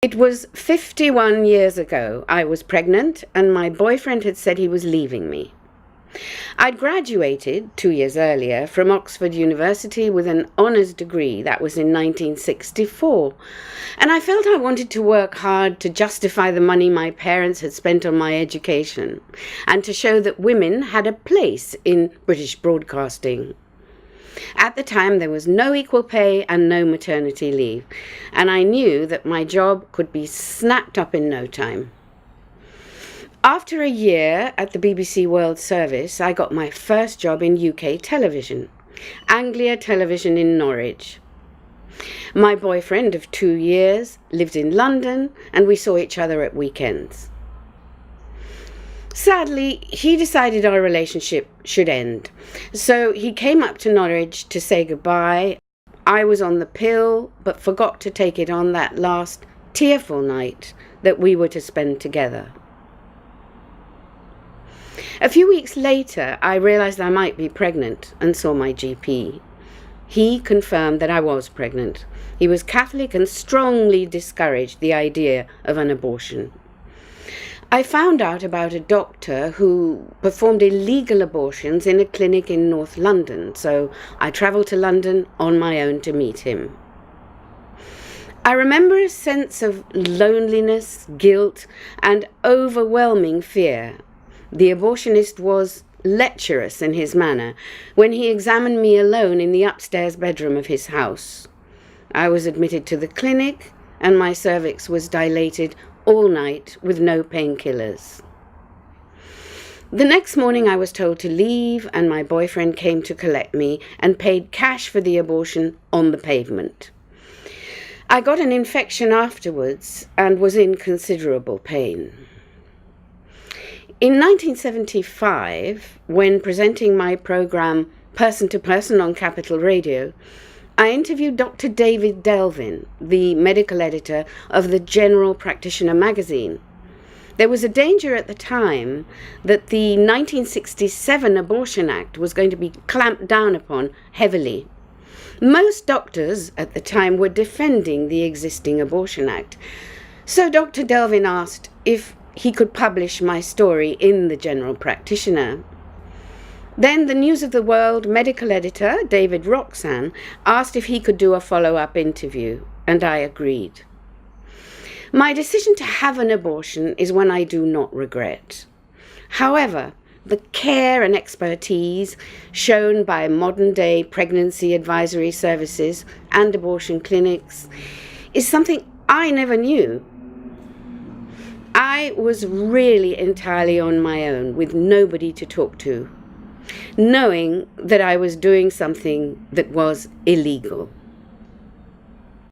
It was 51 years ago. I was pregnant and my boyfriend had said he was leaving me. I'd graduated 2 years earlier from Oxford University with an honours degree. That was in 1964. And I felt I wanted to work hard to justify the money my parents had spent on my education and to show that women had a place in British broadcasting. At the time, there was no equal pay and no maternity leave, and I knew that my job could be snapped up in no time. After a year at the BBC World Service, I got my first job in UK television, Anglia Television in Norwich. My boyfriend of 2 years lived in London, and we saw each other at weekends. Sadly, he decided our relationship should end, so he came up to Norwich to say goodbye. I was on the pill, but forgot to take it on that last tearful night that we were to spend together. A few weeks later, I realised I might be pregnant and saw my GP. He confirmed that I was pregnant. He was Catholic and strongly discouraged the idea of an abortion. I found out about a doctor who performed illegal abortions in a clinic in North London, so I travelled to London on my own to meet him. I remember a sense of loneliness, guilt, and overwhelming fear. The abortionist was lecherous in his manner when he examined me alone in the upstairs bedroom of his house. I was admitted to the clinic, and my cervix was dilated all night with no painkillers. The next morning I was told to leave, and my boyfriend came to collect me and paid cash for the abortion on the pavement. I got an infection afterwards and was in considerable pain. In 1975, when presenting my programme Person to Person on Capital Radio, I interviewed Dr. David Delvin, the medical editor of the General Practitioner magazine. There was a danger at the time that the 1967 Abortion Act was going to be clamped down upon heavily. Most doctors at the time were defending the existing Abortion Act. So Dr. Delvin asked if he could publish my story in the General Practitioner. Then the News of the World medical editor, David Roxanne, asked if he could do a follow-up interview, and I agreed. My decision to have an abortion is one I do not regret. However, the care and expertise shown by modern-day pregnancy advisory services and abortion clinics is something I never knew. I was really entirely on my own, with nobody to talk to, knowing that I was doing something that was illegal.